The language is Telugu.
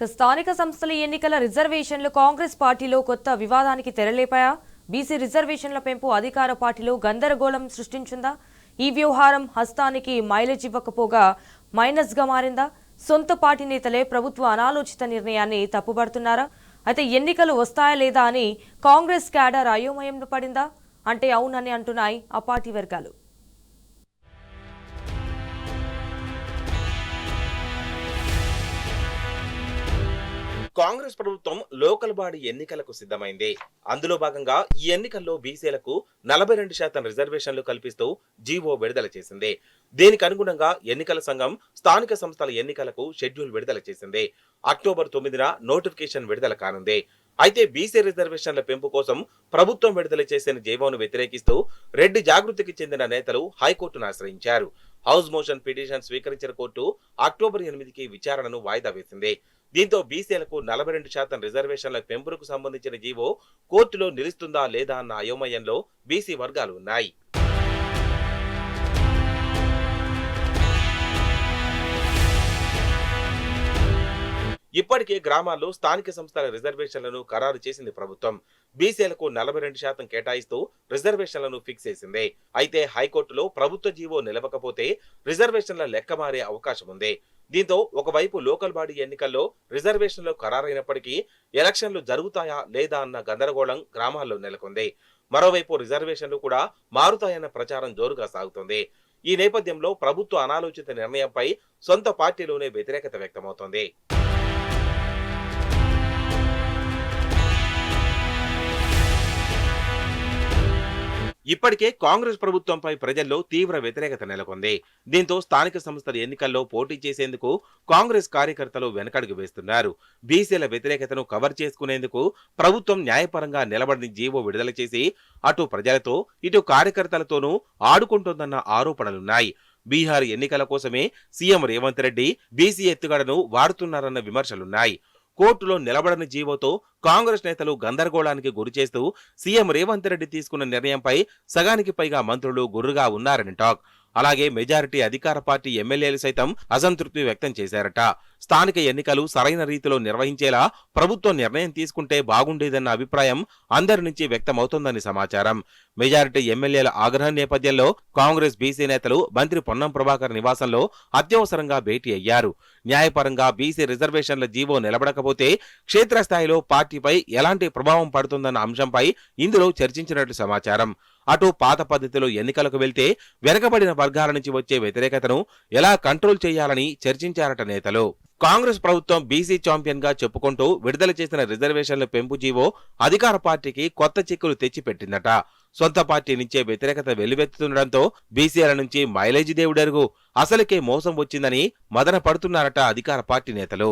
స్థానిక సంస్థల ఎన్నికల రిజర్వేషన్లు కాంగ్రెస్ పార్టీలో కొత్త వివాదానికి తెరలేపాయా? బీసీ రిజర్వేషన్ల పెంపు అధికార పార్టీలో గందరగోళం సృష్టించిందా? ఈ వ్యవహారం హస్తానికి మైలేజ్ ఇవ్వకపోగా మైనస్గా మారిందా? సొంత పార్టీ నేతలే ప్రభుత్వ అనాలోచిత నిర్ణయాన్ని తప్పుపడుతున్నారా? అయితే ఎన్నికలు వస్తాయా లేదా అని కాంగ్రెస్ క్యాడర్ అయోమయంలో పడిందా అంటే అవునని అంటున్నాయి ఆ పార్టీ వర్గాలు. కాంగ్రెస్ ప్రభుత్వం లోకల్ బాడీ ఎన్నికలకు సిద్ధమైంది. అందులో భాగంగా ఈ ఎన్నికల్లో బీసీలకు 42% రిజర్వేషన్లు కల్పిస్తూ జీవో విడుదల చేసింది. దీనికి అనుగుణంగా ఎన్నికల సంఘం స్థానిక సంస్థల ఎన్నికలకు షెడ్యూల్ విడుదల చేసింది. అక్టోబర్ 9న నోటిఫికేషన్ విడుదల కానుంది. అయితే బీసీ రిజర్వేషన్ల పెంపు కోసం ప్రభుత్వం విడుదల చేసిన జీవోను వ్యతిరేకిస్తూ రెడ్డి జాగృతికి చెందిన నేతలు హైకోర్టును ఆశ్రయించారు. హౌస్ మోషన్ పిటిషన్ స్వీకరించిన కోర్టు అక్టోబర్ 8కి విచారణను వాయిదా వేసింది. దీంతో బీసీలకు 42% రిజర్వేషన్ల పెంపునకు సంబంధించిన జీవో కోర్టులో నిలుస్తుందా లేదా అన్న అయోమయంలో బీసీ వర్గాలు ఉన్నాయి. ఇప్పటికే గ్రామాల్లో స్థానిక సంస్థల రిజర్వేషన్లను ఖరారు చేసింది ప్రభుత్వం. బీసీలకు 42% కేటాయిస్తూ రిజర్వేషన్లను ఫిక్స్ చేసింది. అయితే హైకోర్టులో ప్రభుత్వ జీవో నిలవకపోతే రిజర్వేషన్ల లెక్క మారే అవకాశం ఉంది. దీంతో ఒకవైపు లోకల్ బాడీ ఎన్నికల్లో రిజర్వేషన్లు ఖరారైనప్పటికీ ఎలక్షన్లు జరుగుతాయా లేదా అన్న గందరగోళం గ్రామాల్లో నెలకొంది. మరోవైపు రిజర్వేషన్లు కూడా మారుతాయన్న ప్రచారం జోరుగా సాగుతుంది. ఈ నేపథ్యంలో ప్రభుత్వ అనాలోచిత నిర్ణయంపై సొంత పార్టీలోనే వ్యతిరేకత వ్యక్తమవుతోంది. ఇప్పటికే కాంగ్రెస్ ప్రభుత్వంపై ప్రజల్లో తీవ్ర వ్యతిరేకత నెలకొంది. దీంతో స్థానిక సంస్థల ఎన్నికల్లో పోటీ చేసేందుకు కాంగ్రెస్ కార్యకర్తలు వెనకడుగు వేస్తున్నారు. బీసీల వ్యతిరేకతను కవర్ చేసుకునేందుకు ప్రభుత్వం న్యాయపరంగా నిలబడిన జీవో విడుదల చేసి అటు ప్రజలతో ఇటు కార్యకర్తలతోనూ ఆడుకుంటోందన్న ఆరోపణలున్నాయి. బీహార్ ఎన్నికల కోసమే సీఎం రేవంత్ రెడ్డి బీసీ ఎత్తుగడను వాడుతున్నారన్న విమర్శలున్నాయి. కోర్టులో నిలబడని జీవోతో కాంగ్రెస్ నేతలు గందరగోళానికి గురిచేస్తూ సీఎం రేవంత్ రెడ్డి తీసుకున్న నిర్ణయంపై సగానికి పైగా మంత్రులు గుర్రుగా ఉన్నారని టాక్. అలాగే మెజారిటీ అధికార పార్టీ ఎమ్మెల్యేలు సైతం అసంతృప్తి వ్యక్తం చేశారట. స్థానిక ఎన్నికలు సరైన రీతిలో నిర్వహించేలా ప్రభుత్వం నిర్ణయం తీసుకుంటే బాగుండేదన్న అభిప్రాయం అందరి నుంచి వ్యక్తమవుతోందని సమాచారం. మెజారిటీ ఎమ్మెల్యేల ఆగ్రహం నేపథ్యంలో కాంగ్రెస్ బీసీ నేతలు మంత్రి పొన్నం ప్రభాకర్ నివాసంలో అత్యవసరంగా భేటీ అయ్యారు. న్యాయపరంగా బీసీ రిజర్వేషన్ల జీవో నిలబడకపోతే క్షేత్రస్థాయిలో పార్టీపై ఎలాంటి ప్రభావం పడుతుందన్న అంశంపై ఇందులో చర్చించినట్లు సమాచారం. అటు పాత పద్ధతిలో ఎన్నికలకు వెళ్తే వెనకబడిన వర్గాల నుంచి వచ్చే వ్యతిరేకతను ఎలా కంట్రోల్ చేయాలని చర్చించారట నేతలు. కాంగ్రెస్ ప్రభుత్వం బీసీ ఛాంపియన్ గా చెప్పుకుంటూ విడుదల చేసిన రిజర్వేషన్ల పెంపు జీవో అధికార పార్టీకి కొత్త చిక్కులు తెచ్చిపెట్టిందట. సొంత పార్టీ నుంచే వ్యతిరేకత వెల్లువెత్తుతుండటంతో బీసీల నుంచి మైలేజీ దేవుడెరుగు, అసలుకే మోసం వచ్చిందని మదన పడుతున్నారట అధికార పార్టీ నేతలు.